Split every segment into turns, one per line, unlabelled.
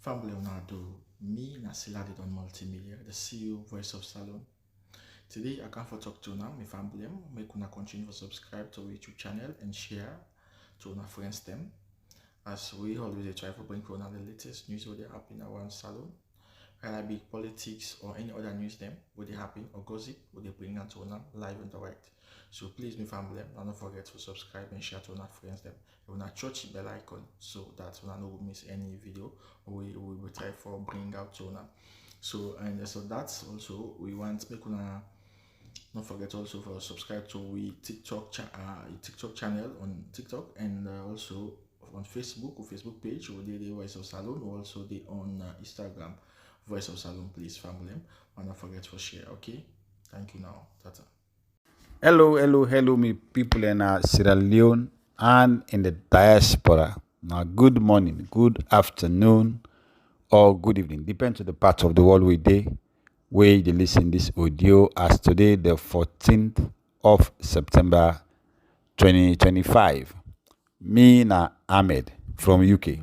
Family Leonardo, me Nasiladi on Multimedia, the CEO Voice of Salon. Today I come for talk to now, my family, make una continue to subscribe to our YouTube channel and share to our friends them. As we always try to bring for the latest news what they happen around salon, whether it be politics or any other news them, what they happen or gossip, what they bring out to them live and direct. So please, my family, don't forget to subscribe and share to our friends them. You wanna touch the bell icon so that you don't miss any video we will try for bring out to them. So that's also we want make una don't forget also for subscribe to we TikTok channel on TikTok and also on Facebook or Facebook page or the Voice of Salon or also the on Instagram Voice of Salon. Please family, and don't forget to share. Okay, thank you now. Tata.
Hello, me people in Sierra Leone and in the diaspora. Now, good morning, good afternoon, or good evening. Depends on the part of the world we day where you listen this audio as today, the 14th of September 2025. Me na Ahmed from UK.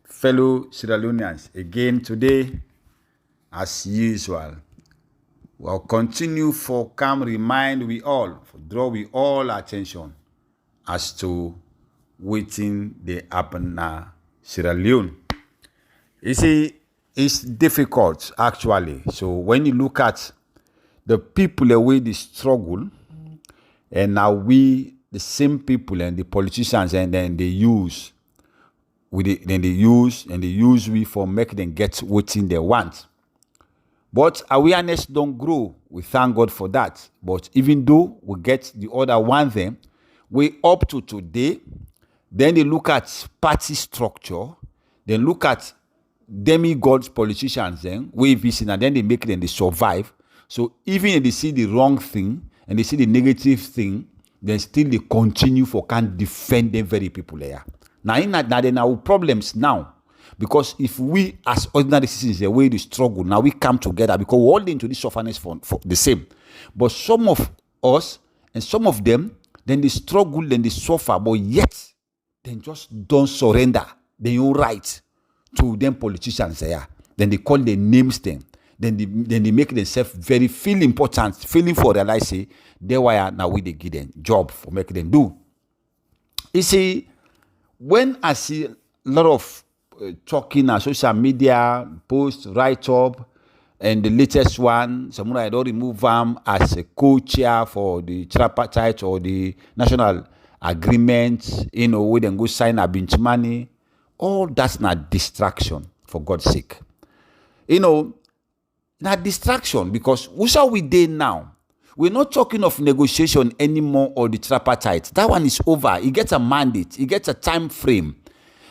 Fellow Sierra Leoneans, again today, as usual, we'll continue for remind we all, draw we all attention as to waiting the happen na Sierra Leone. You see, it's difficult actually. So when you look at the people the way they struggle, and now we the same people and the politicians and then they use then they use we for make them get what they want. But awareness don't grow. We thank God for that. But even though we get the other one them, we up to today, then they look at party structure, then look at demigods politicians then, we visit and then they make them they survive. So even if they see the wrong thing and they see the negative thing, then still they continue for can't defend them very people there. Now in that then our problems now. Because if we as ordinary citizens the way they struggle, now we come together because we're all into this sufferness for the same. But some of us and some of them, then they struggle, then they suffer, but yet they just don't surrender their own right to them politicians there. Then they call their names them. Then they make themselves very feel important, feeling for realize say they why now we they give them job for making them do. You see, when I see a lot of talking on social media, post, write up, and the latest one, Samura I don't remove him as a co-chair for the tripartite or the national agreement, we then go sign a bench money. All that's not distraction, for God's sake. Not distraction because who shall we do now? We're not talking of negotiation anymore or the tripartite. That one is over. It gets a mandate. It gets a time frame.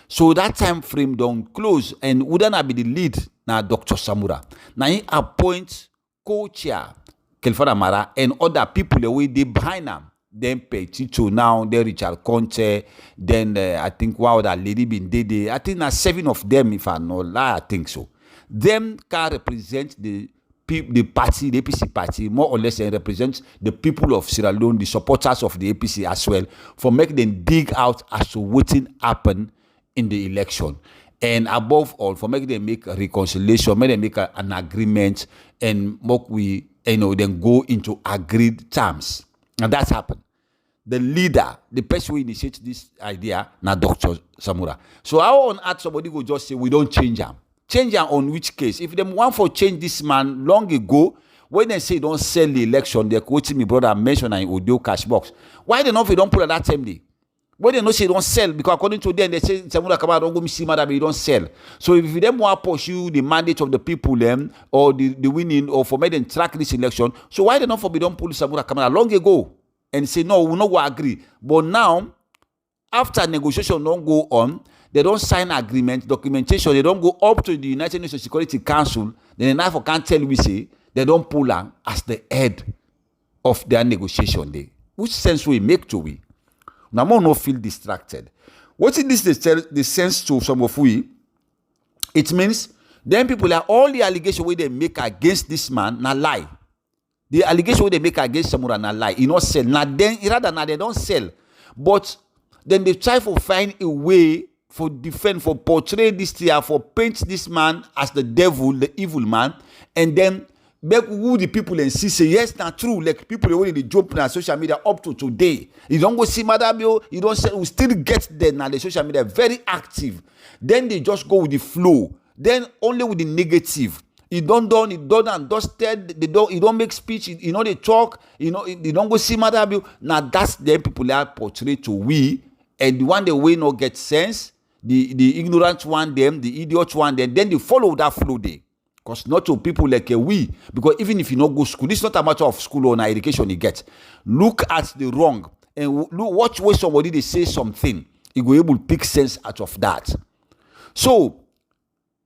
So that time frame don't close and wouldn't be the lead now Dr. Samura. Now he appoint co-chair Kamara and other people the way they behind them. Then Petito now, then Richard Conteh, then I think wow that lady been dead. I think there's 7 of them if I know lie, I think so. Them can represent the party, the APC party, more or less, and represent the people of Sierra Leone, the supporters of the APC as well, for making them dig out as to what happen in the election, and above all for making them make a reconciliation, make them make an agreement, and we then go into agreed terms, and that's happened. The leader, the person who initiates this idea, now Dr. Samura. So how on earth somebody will just say we don't change them? Change them on which case? If them want for change this man long ago, when they say don't sell the election, they're quoting me brother mentioned in audio cash box. Why they not if they don't put at that time day? But they know say don't sell because according to them they say Samura Kabba don't go see matter but you don't sell. So if them want to pursue the mandate of the people them or the winning or for making them track this election, so why they not for be don't pull Samura Kabba long ago and say no we not go agree. But now after negotiation don't go on, they don't sign agreement, documentation, they don't go up to the United Nations Security Council, then the can't tell we say they don't pull am as the head of their negotiation day. Which sense we make to we? Now, more no feel distracted. What is this the sense to some of we? It means then people are all the allegations where they make against this man na lie. The allegation where they make against Samura na lie. You not sell. Now then rather now they don't sell. But then they try to find a way for defend, for portray this thing, for paint this man as the devil, the evil man, and then make who the people and see say yes, not true. Like people already they jump on social media up to today. You don't go see Madabio, you don't say we still get there now. The social media very active. Then they just go with the flow. Then only with the negative. It done and dusted. You don't make speech. You know they talk. You know they don't go see Madabio. Now that's the people are portrayed to we, and the one they way not get sense. The ignorant one them, the idiot one them, then they follow that flow there. Because not to people like we, because even if you not go school, it's not a matter of school or education you get. Look at the wrong and watch where somebody they say something. You go able to pick sense out of that. So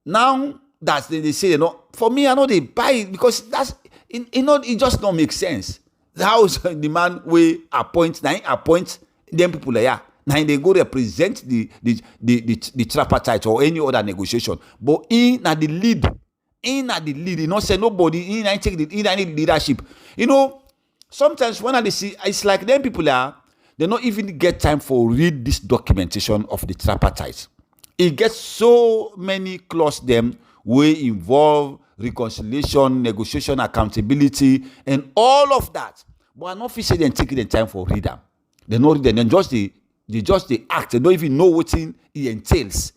now that they say, you know, for me I know they buy it because that's it just don't make sense. How is the man we appoint them people like yeah. Now they go represent the tripartite or any other negotiation. But in at the lead, you know, say nobody, in I take in any leadership. You know, sometimes when I see, it's like them people they don't even get time for read this documentation of the tripartite. It gets so many clauses them where involve reconciliation, negotiation, accountability, and all of that. But I'm not say them taking the time for read them. They don't read them, then just they act. They don't even know what it entails.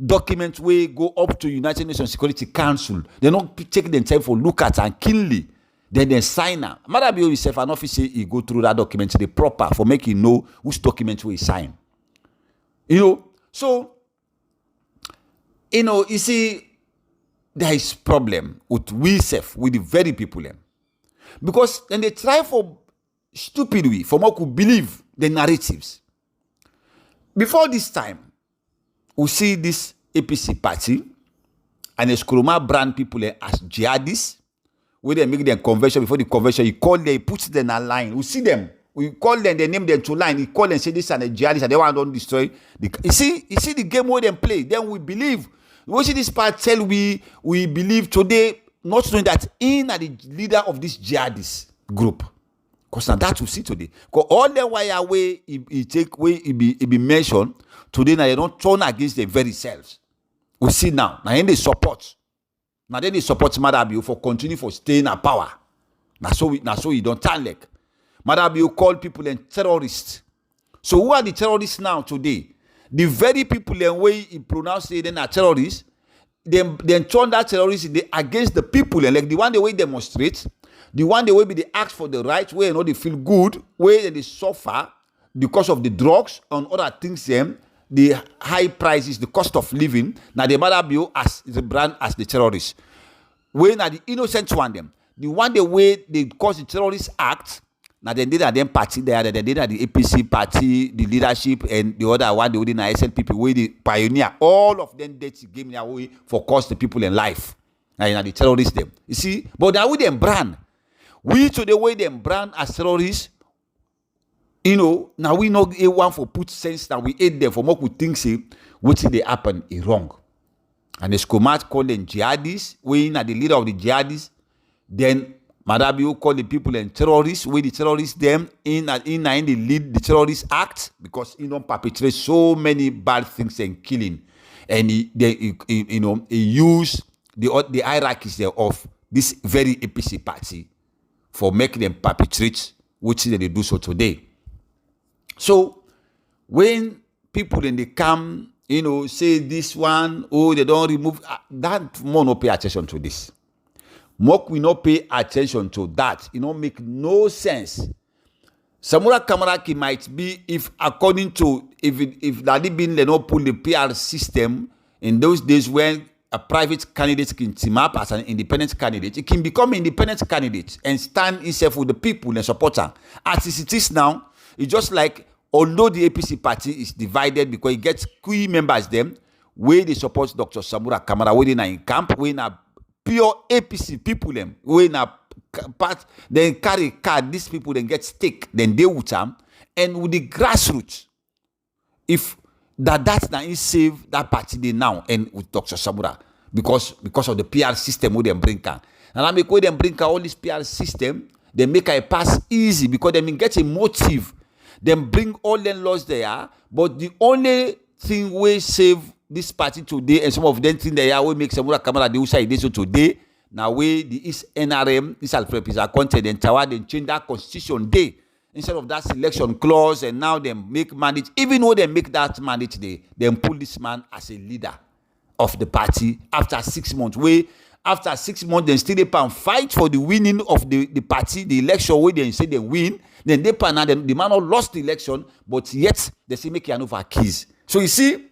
Documents will go up to United Nations Security Council. They don't take the time for look at and keenly. Then they sign them. Madabio himself, an officer, he go through that document the proper for making know which document will sign. You know, so you know, you see, there is problem with we self, with the very people them. Because then they try for stupid way, for more could believe the narratives. Before this time, we see this APC party and the Koroma brand people as jihadists, where they make them conversion. Before the conversion, he call them, he puts them in line. We see them, we call them, they name them to line. He call them, say this and the jihadists, and they want to destroy. You see the game where they play. Then we believe. We see this part tell we believe today, not knowing that in are the leader of this jihadist group. Because now that we see today. Because all the way away he take away he be mentioned today now they don't turn against their very selves. We see now then they support. Now then they support Madabio for continue for staying at power. Now so he don't turn like. Madabio call people and terrorists. So who are the terrorists now today? The very people and way he pronounced it then are terrorists. Then turn that terrorists against the people and like the one the way demonstrate. The one they will be they ask for the right way, you know, they feel good, where they suffer because of the drugs and other things, the high prices, the cost of living. Now they Madabio as the brand as the terrorists. When are the innocent one them? The one the way they cause the terrorist act. Now they did them party there, they did the APC party, the leadership, and the other one they within SLPP where the pioneer. All of them dirty game their way for cost the people in life. Now the terrorists them. You see, but now with them brand. We to the way them brand as terrorists, you know, now we know a one for put sense that we aid them for more we think say what they happen is wrong. And the Skomat call them jihadists, we are the leader of the jihadists, then Madabio call the people and terrorists, we the terrorists them in they lead the terrorist act because he don't perpetrate so many bad things and killing. And he use the hierarchies there of this very APC party for making them perpetrate which they do so today. So when people then they come, you know, say this one, oh, they don't remove that, more no pay attention to this. More we not pay attention to that. It don't make no sense. Samura Kamara might be if according to if Daddy Bin they not pull the PR system in those days when a private candidate can team up as an independent candidate, it can become an independent candidate and stand himself with the people and supporter. As it is now, it's just like although the APC party is divided because it gets key members them where they support Dr. Samura Kamara, where they are in camp, where na pure APC people them, where na part then carry card, these people then get stake, then they with them, and with the grassroots, if that's now save that party they now and with Dr. Samura because of the PR system where they bring can. And I make where them bring all this PR system, they make a pass easy because they get a motive. Them bring all them laws there, but the only thing we save this party today, and some of them think they are we make Samura Kamara the USA so today. Now we the East NRM, this Haja Conteh and Tawa, they change that constitution day instead of that selection clause, and now they make mandate. Even though they make that mandate, they pull this man as a leader of the party after 6 months. After 6 months, they still they fight for the winning of the party, the election where they say they win. Then they pan the man lost the election, but yet they say make an over keys. So you see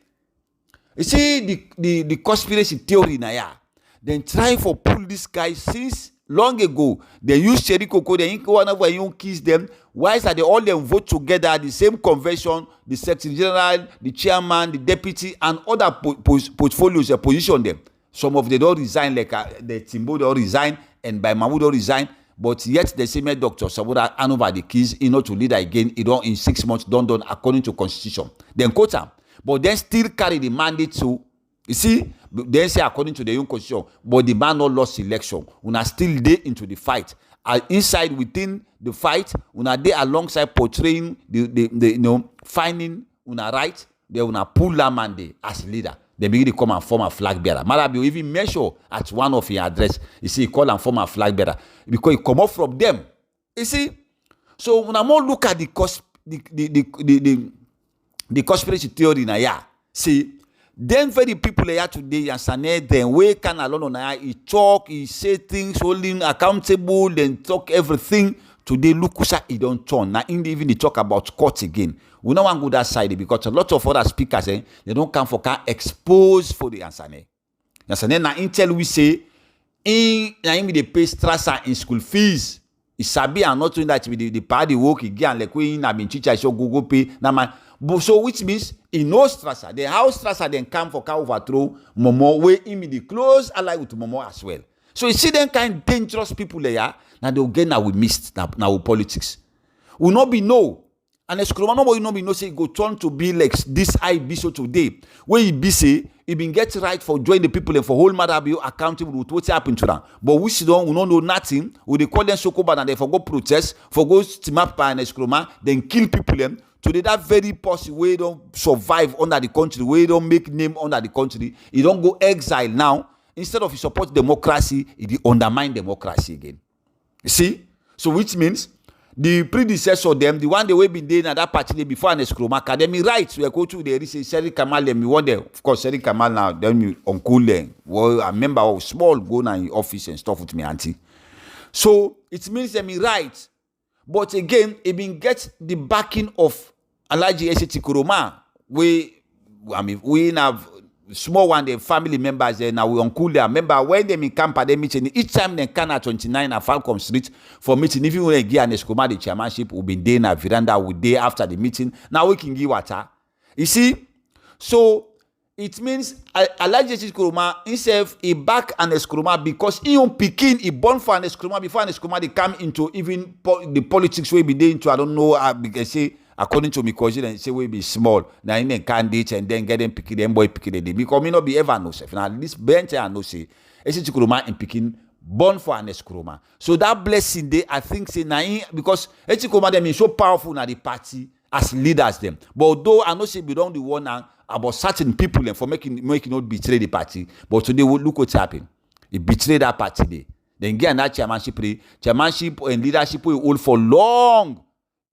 the conspiracy theory now. Then try for pull this guy since long ago. They use Cherry Coco, they one of you kiss them. Why is that they all them vote together at the same convention, the secretary general, the chairman, the deputy, and other portfolios they position them. Some of them don't resign, like the Timbo don't resign, and by Mahmoud don't resign. But yet the same Dr. Samura hand over the keys in order to lead again. It don't in 6 months done according to constitution. Then quote him, but then still carry the mandate to. You see, then say according to the own constitution, but the man not lost election. Una still there into the fight. Inside within the fight, una there alongside portraying the finding una right. They una pull that man there as leader. They begin to come and form a flag bearer. Malabi even measure at one of your address. You see, he call and form a flag bearer because he come up from them. You see, so when I more look at the conspiracy theory na ya, see, then very people here today and Sané then we can alone na ya. He talk, he say things, holding accountable, then talk everything. Today, look he don't turn. Now, even they talk about court again. We don't want to go that side because a lot of other speakers, they don't come for can expose for the Ansane. Ansane, now, until we say, they pay strassa in school fees. It's sabi and not doing that with the party work again, like we in Abinchicha, so go pay. So, which means, in no strassa, the house strassa then come for can overthrow Momo, where the close ally with Momo as well. So you see them kind of dangerous people there. Now they'll get now we missed now politics. Will not be no. And as Koroma nobody not be no say go turn to be like this IB so today. Where he be say he been get right for join the people and for whole matter be accountable with what happened to them. But we don't know nothing. We they call them Sokoba and they for go protest, for go team up and Koroma, then kill people them. Today that very person we don't survive under the country, we don't make name under the country, he don't go exile now. Instead of he support democracy, he undermine democracy again. You see? So which means the predecessor of them, the one they will be doing at that party before an Koroma academy rights, we go to the Seri Kamal, them, we want them, of course, Seri Kamal now, then you uncle them. Well, a member of small go now in office and stuff with me, auntie. So it means them right. But again, it been get the backing of Alhaji Afsatu Koroma. We have small one, the family members there now we uncle them. Remember when they in camp at the meeting, each time they can at 29 at Falcon Street for meeting, even when they get an Escoma, the chairmanship will be there in a veranda with day after the meeting. Now we can give water. You see? So it means Alhaji Afsatu Koroma himself he back an Escoma because he on Pekin he born for an Escoma before an Escoma they come into even the politics we be there into I don't know because say according to me, because they say we be small. Now in the candidate and then get them picking them boy picking them. Because me not be ever no self. Now this bench I know say Afsatu Koroma in picking born for an Koroma. So that blessing day I think say now because Afsatu Koroma them is so powerful na the party as leaders them. But although I know say we don't the one now about certain people and for making not betray the party. But today look what's happened. He betrayed that party day. Then get that chairmanship and leadership will hold for long.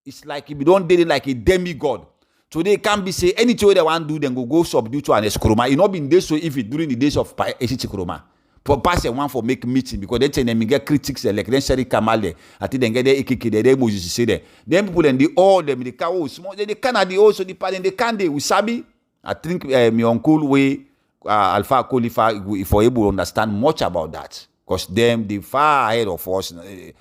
It's like if you don't date it like a demigod. Today can't be say anything they want to do, then go subdue to an Koroma. You not been there so if it during the days of Afsatu Koroma. For pass one for make meeting because they tell them get critics like then Seri Kamale. I think they get the EKK, they Moses say there. Then people and the all them the cow small. They can't also the part and they can't we sabi. I think my uncle way Alpha Khalifa if we're able to understand much about that. Because them they far ahead of us, we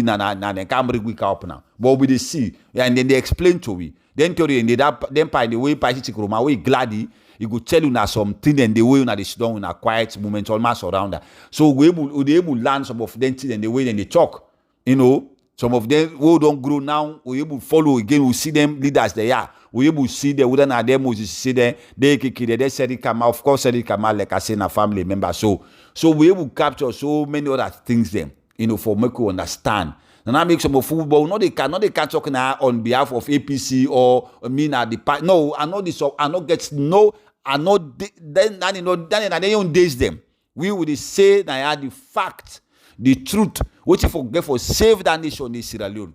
they can't bring we up now. But we they see, and then they explain to we. Then theory and then by the way Afsatu Koroma we gladly he could tell you now something and the way they sit down in a quiet moment almost around that. So we able to learn some of them things and the way then they talk. Some of them who don't grow now, we able to follow again. We see them leaders they are. We able to see them. We don't have them. We see them. They Seri Kamal. Of course, Seri Kamal like I say, a family member. So we able to capture so many other things them. For make you understand. And I make some of football. No, they can talk now on behalf of APC or me at the party. No, I know this. I know get no. I know then you know then they don't days them. We would say that I had the fact, the truth, which if forget for save that nation in Sierra Leone.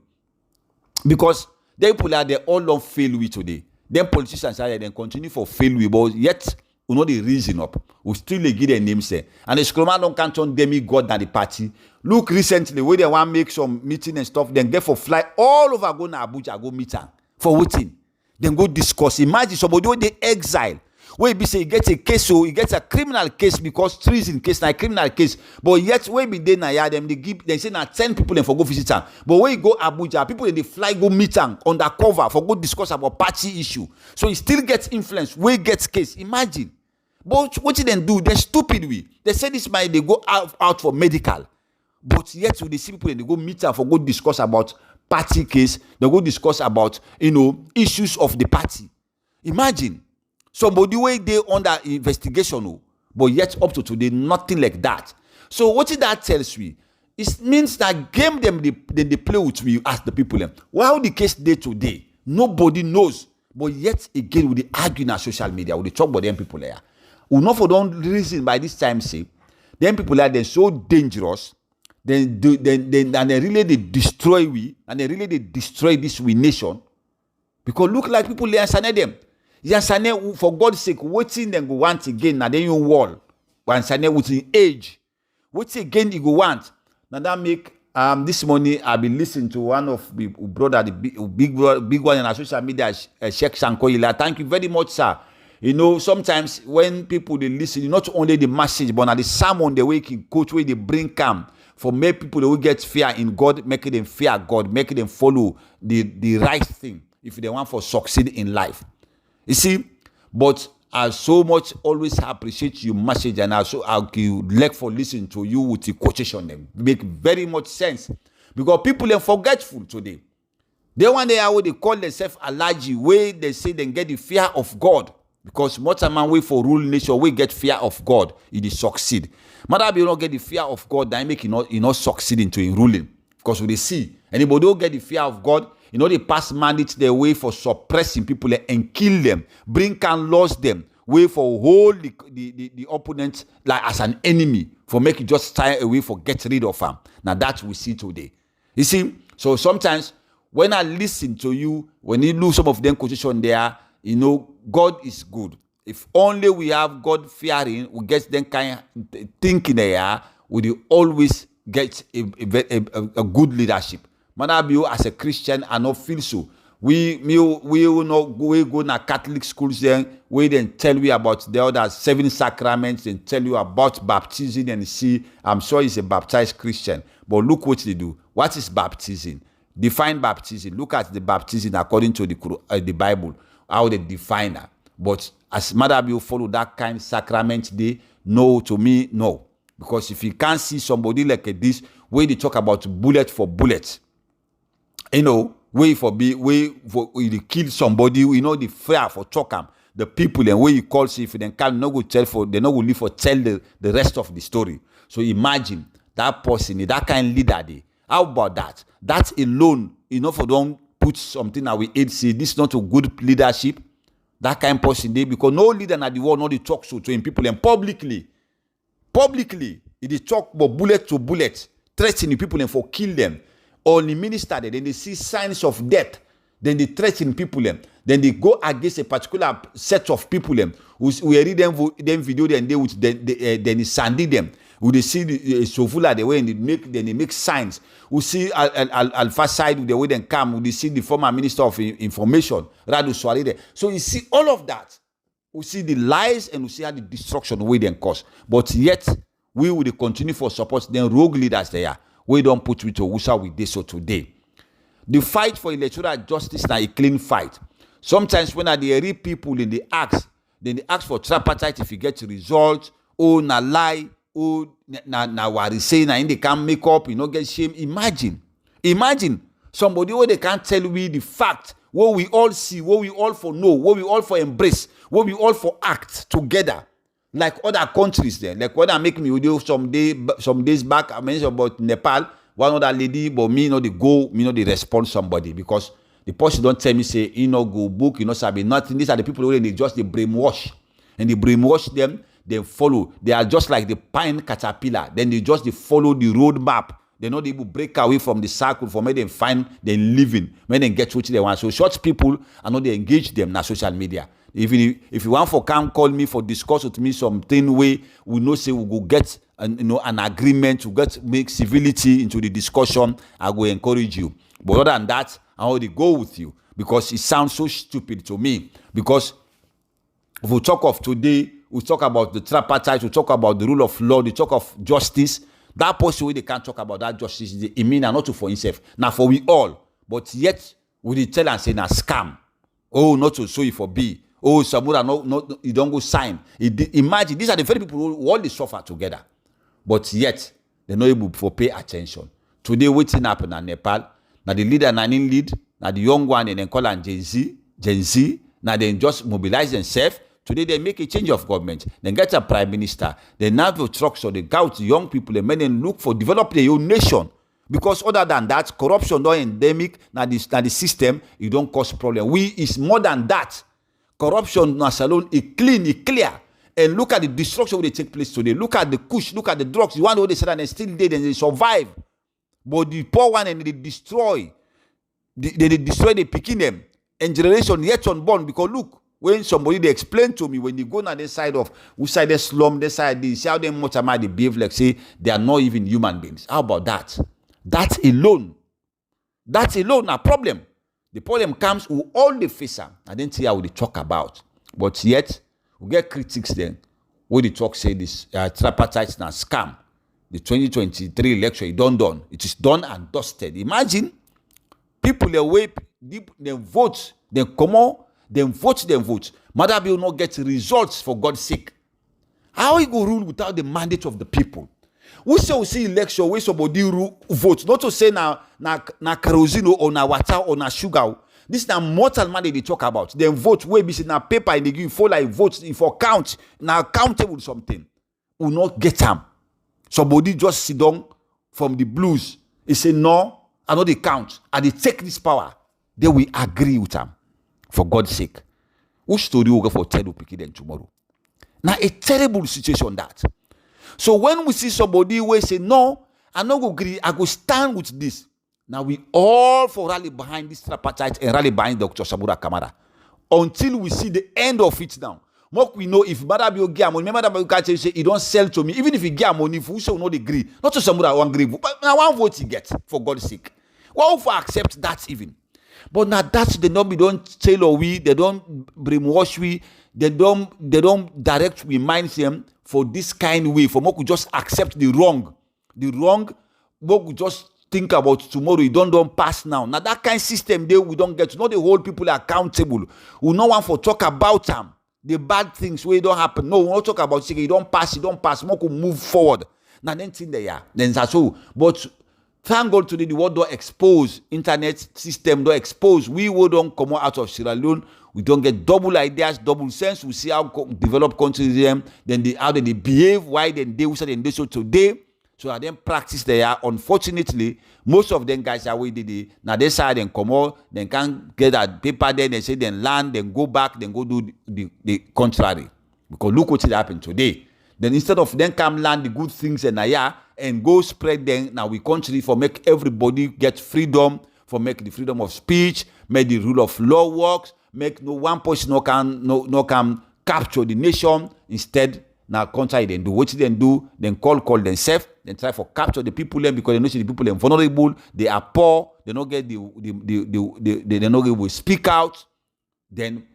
Because they people are they all on fail we today. Then politicians are then continue for fail we, but yet we know the reason up. We still give their names there. And the Koroma don't count on demigod than the party. Look recently where they want to make some meeting and stuff, then therefore fly all over go to Abuja, go meet her. For waiting. Then go discuss. Imagine somebody where they exile. Where be say he gets a case, so he gets a criminal case because treason case, not a criminal case. But yet where be they na them they say now 10 people and for go visit her. But when you go Abuja, people they fly go meet her undercover for go discuss about party issue. So he still gets influence. Where gets case. Imagine. But what they then do? They're stupid. They say this might they go out for medical. But yet when they see people and they go meet her for go discuss about party case. They go discuss about issues of the party. Imagine. Somebody way they under investigation, but yet up to today, nothing like that. So what that tells me? It means that game them they play with me as the people. Well, the case day today, nobody knows. But yet again, with the arguing on social media, with the talk about them people there. We not for don't reason by this time say, them people are they're so dangerous. Then they really they destroy we, and they really they destroy this we nation. Because look like people they answer them. Yansane, for God's sake, waiting then go want again, now then you wall. Yansane with the age. What's again you go want? Now that make this morning I've been listening to one of the brother, the big one in our social media, Sheikh Sankoila. Thank you very much, sir. Sometimes when people they listen, not only the message, but now the sermon the way can coach where they bring calm. For many people they will get fear in God, making them fear God, making them follow the right thing if they want for succeed in life. You see, but I so much always appreciate your message, and I'll like for listening to you with the quotation them. Make very much sense. Because people are forgetful today. They want they are what they call themselves allergy, where they say they get the fear of God. Because much a man way for rule nation, we get fear of God, it is succeed. Matter you not get the fear of God, that make you not succeed into in ruling. Because we see anybody don't get the fear of God. They pass mandate their way for suppressing people and kill them, bring and lose them, way for hold the opponent like as an enemy, for make it just stay away for get rid of them. Now that we see today. You see, so sometimes when I listen to you, when you lose some of them position there, God is good. If only we have God fearing, we get them kind of thinking there, we will always get a good leadership. Manabio as a Christian I not feel so. We go na Catholic schools then we then tell you about the other 7 sacraments and tell you about baptism and see I'm sure he's a baptized Christian. But look what they do. What is baptism? Define baptism. Look at the baptism according to the Bible, how they define that. But as Manabio follow that kind of sacrament they no to me no. Because if you can't see somebody like this where they talk about bullet for bullet. Way for you kill somebody, the fear for talk them, the people and where you call see if they can not go tell for they not go live for tell the rest of the story. So imagine that person, that kind of leader they. How about that? That alone, for don't put something that we aid say this is not a good leadership. That kind of person they because no leader in the world not they talk so to him people and publicly, it talk about bullet to bullet, threatening people and for kill them. Only minister then they see signs of death, then they threaten people then they go against a particular set of people them. We read them video then they would then they sandy them. We see the Sofula the way they make signs. We see Alpha side the way they come. We see the former minister of information Radu Swari. So you see all of that. We see the lies and we see how the destruction way they cause. But yet we will continue for support then rogue leaders there. We don't put with Owusa with this so today. The fight for electoral justice is a clean fight. Sometimes when they read people in the ask, then they ask for tripartite if you get results, or na lie, or na what say na in they can't make up, get shame. Imagine somebody where they can't tell me the fact, what we all see, what we all for know, what we all for embrace, what we all for act together. Like other countries there, like what I make me video some days back, I mentioned about Nepal, one other lady, but me know the go, me know the respond somebody because the person don't tell me say you know go book, you know sabi nothing. These are the people who they just the brainwash, and they brainwash them. They follow. They are just like the pine caterpillar. Then they follow the road map. They know they will break away from the circle for make them find them living, when they get what they want. So short people, I know they engage them na social media. Even if you want for come call me for discuss with me something way we know say we go get an agreement, we make civility into the discussion, I will encourage you. But other than that, I already go with you because it sounds so stupid to me. Because if we talk of today, we talk about the tripartite, we talk about the rule of law, we talk of justice. That person they can't talk about that justice is the mean and not for himself. Now for we all, but yet we tell and say na scam. Oh, not to show you for B. Oh, Samura, no, you don't go sign. Imagine these are the very people who all they suffer together, but yet they're not able to pay attention. Today, waiting happen in Nepal. Now the leader na in lead, now the young one and then call and Gen Z. Now they just mobilize themselves. Today they make a change of government. Then get a prime minister. They now have trucks so they go to young people and make them look for develop their own nation. Because other than that, corruption not endemic. Now the system, it don't cause problem. It's more than that. Corruption na salon is clean, is clear. And look at the destruction that take place today. Look at the kush, look at the drugs. You want to they say that they still dead and they survive. But the poor one and they destroy. They destroy, they picking them. And generation yet unborn. Because look, when somebody they explain to me, when you go on the side of who side they slum, they side this, see how they much am I they behave like say they are not even human beings. How about that? That alone a problem. The problem comes with all the face. I didn't see how they talk about. But yet, we get critics then. Where they talk say this tripartite na scam. The 2023 election is done. It is done and dusted. Imagine people they wait, they vote, they come out, they vote. Mother will not get results for God's sake. How you go rule without the mandate of the people? We say we see election where somebody vote, not to say na kerosene or na water or na sugar. This is na mortal man they talk about. Then vote where be say na paper and they give for like votes for count na countable something. Will not get them. Somebody just sit down from the blues. He say no, I know they count. And they take this power. They will agree with them. For God's sake. Which story will go for tell you then tomorrow? Now a terrible situation that. So when we see somebody who say no, I no go agree, I go stand with this. Now we all for rally behind this tripartite and rally behind Dr. Samura Kamara. Until we see the end of it now. What we know if Madabio get money, remember that can't say he don't sell to me. Even if he get money, if we say we not agree. Not to Samura one agree, but now one vote he gets for God's sake. Why would accept that even? But now that's the number don't tailor we, they don't brainwash we, they don't direct we mind them for this kind of way. For more could just accept the wrong. The wrong, more could just think about tomorrow, you don't pass now. Now that kind of system there we don't get to know the whole people are accountable. We no one for talk about them. The bad things where it don't happen. No, we don't talk about it. You don't pass, more could move forward. Now then thing they are. Then that's all. But thank God today the world don't expose, internet system don't expose. We don't come out of Sierra Leone. We don't get double ideas, double sense. We see how developed countries them, then how they behave, why then they say they so today. So I then practice there. Unfortunately, most of them guys are where they now they side and come out, then can't get that paper then they say then land, then go back, then go do the contrary. Because look what happened today. Then instead of them come land the good things and go spread them now we country for make everybody get freedom, for make the freedom of speech, make the rule of law works, make no one person no can capture the nation. Instead, now contrary then do what they do, then call themselves, then try for capture the people then because they know the people are vulnerable, they are poor, they don't get they not able to speak out, then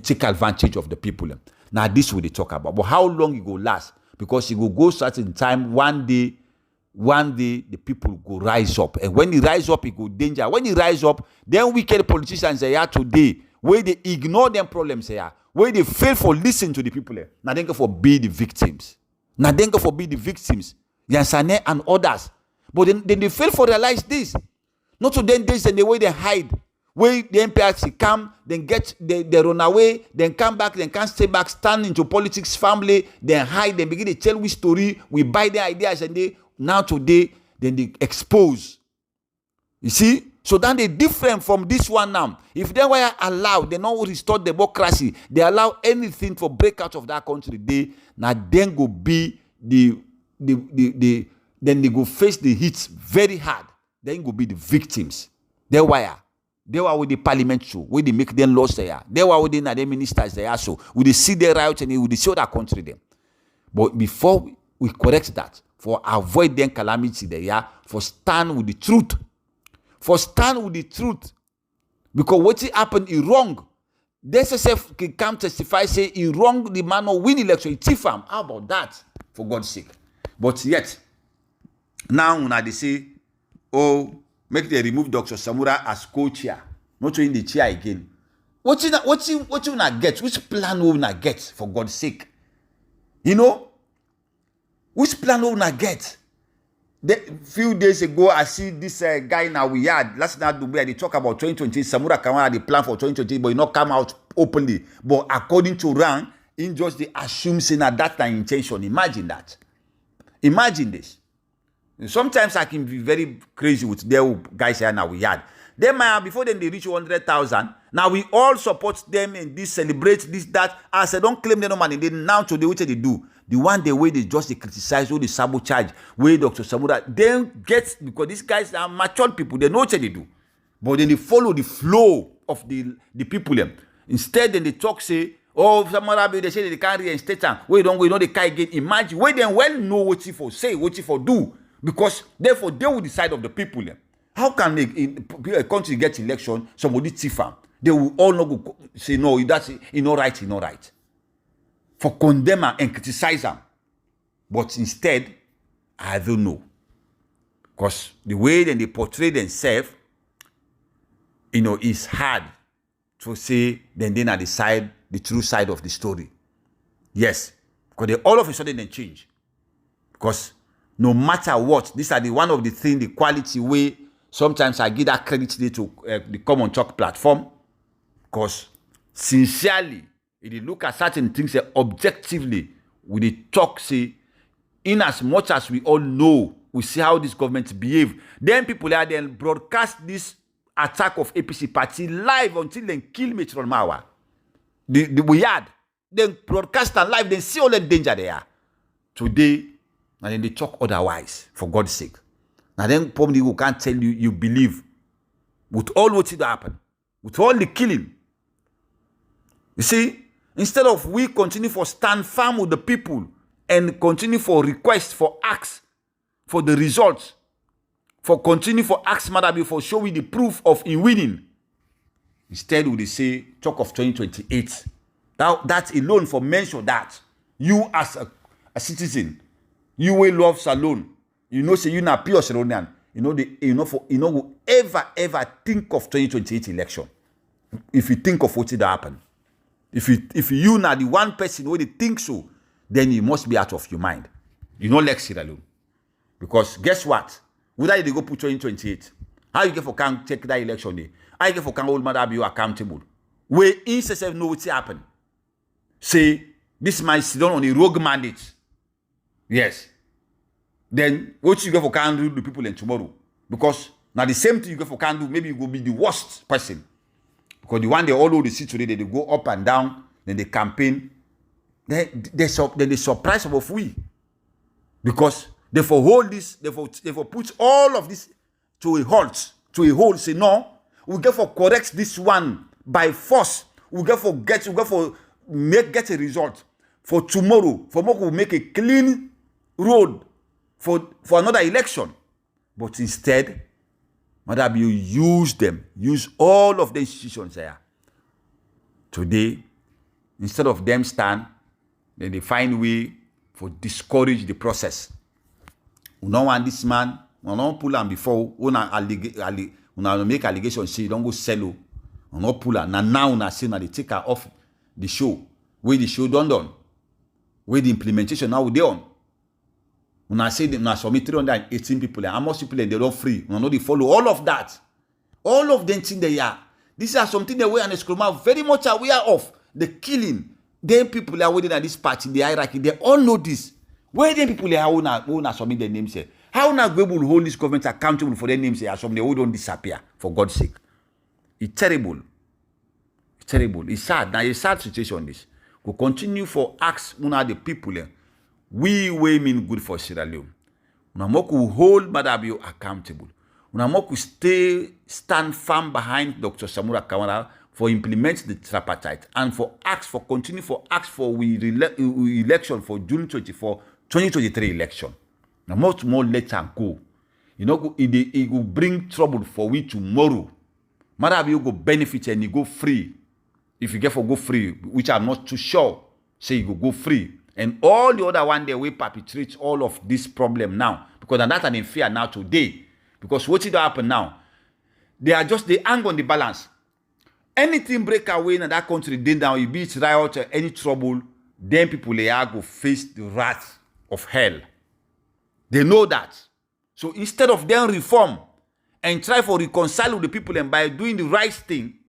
take advantage of the people. Now this will they talk about. But how long it go last? Because it will go certain time, one day the people go rise up. And when it rise up, it go danger. When it rise up, then wicked politicians are today, where they ignore them problems here, where they fail for listen to the people. Now they go for be the victims. Yansane and others. But then they fail for realize this. Not to then this and the way they hide. Where the MPRC come, then they run away, then come back, then can't stay back, stand into politics, family, then hide, then begin to tell we story, we buy their ideas, and now today, then they expose. You see? So then they different from this one now. If they were allowed, they don't restore democracy, they allow anything for break out of that country, they now then go be then they go face the hits very hard. Then go be the victims. They were with the parliament show, where they make them laws there. They were with the ministers there. So we they see the riot and we they show that country them. But before we correct that, for avoid them calamity there, for stand with the truth. For stand with the truth. Because what happened is wrong. The SSF can come testify, say he wrong the man or win election. He thief him. How about that? For God's sake. But yet, now when they say, oh, make they remove Dr. Samura as co-chair, not in the chair again. What you not get? Which plan will not get? For God's sake, you know, which plan will not get? Few days ago, I see this guy now we had last night Dubai. They talk about 2020. Samura Kamara the plan for 2020, but he not come out openly. But according to Rang, in just the assume saying that that's the intention. Imagine that. Imagine this. Sometimes I can be very crazy with their guys here now we had. They might before then they reach 100,000. Now we all support them in this, celebrate this, that. As I don't claim them no money, they now today what they do. The one the way they just they criticize, or they sabotage, way Dr. Samura, then get because these guys are matured people, they know what they do. But then they follow the flow of the people them. Instead, then they talk, say, oh, Samura, they say they can't reinstate them. We don't, we know they can't get. Imagine, we then well know what you for say, what you for do. Because therefore they will decide of the people. How can a country get election, somebody thief them? They will all not go say, no, that's not right, not right. For condemn and criticize them. But instead, I don't know. Because the way that they portray themselves, is hard to say, then they decide the true side of the story. Yes. Because they all of a sudden they change. Because no matter what, these are the one of the things, the quality way, sometimes I give that credit today to the Common Talk platform. Because sincerely, if you look at certain things objectively, we dey talk, say, in as much as we all know, we see how this government behave, then people are then broadcast this attack of APC party live until they kill Metron Mawa. The weird. Then broadcast and live, then see all the danger they are. Today, and then they talk otherwise, for God's sake. Now then probably who can't tell you, you believe, with all what did happen, with all the killing. You see, instead of we continue for stand firm with the people and continue for request for acts for the results, for continue for acts matter for showing the proof of in winning. Instead, we say talk of 2028. Now that alone for mention that you as a citizen, you will love Salone. You know, say you not pure Salonian. Will ever think of 2028 election. If you think of what did happen. If you not the one person who they think so, then you must be out of your mind. You know, like Sierra Leone. Because guess what? Whether they go put 2028, how you get for can take that election day? How you get for can hold mother be accountable? Where INSSF know what's happen. Say this might sit down on a rogue mandate. Yes. Then what you get for can do the people in tomorrow? Because now the same thing you get for can do, maybe you will be the worst person. Because the one they all know they see today, they go up and down, then they campaign. Then they surprise of we. Because they for hold this, they for put all of this to a halt, to a hold. Say no, we get for correct this one by force. We get for get a result for tomorrow. For more we make a clean road for another election. But instead, Madam, you use all of the institutions there. Today, instead of them stand, then they find way for discourage the process. We don't want this man, we don't pull him before, we make allegations, say, don't go sell, we don't pull him. Now we say, they take her off the show, where the show done, where the implementation now they on. When I say them now submit 318 people, and most people they don't free. We know they follow all of that. All of them things they are. These are something that we and Koroma very much aware of. The killing. Then people are waiting at this party, the hierarchy, they all know this. Where then people are who submit their names here. How now we will hold this government accountable for their names here as some they don't disappear, for God's sake? It's terrible. It's terrible. It's sad. Now it's a sad situation this. We continue for ask una the people we mean good for Sierra Leone. Una moku hold Madabio accountable. Una moku stand firm behind Dr. Samura Kamara for implement the tripartite and for continue for election for June 24, 2023 election. Now much more let and go. You know, it will bring trouble for we tomorrow. Madabio go benefit and you go free. If you get for go free, which I'm not too sure, say you go free. And all the other one, they will perpetrate all of this problem now. Because that's an fear now today. Because what did happen now? They hang on the balance. Anything break away in that country, then down, you be it riot or any trouble, then people they are go face the wrath of hell. They know that. So instead of them reform and try for reconcile with the people and by doing the right thing,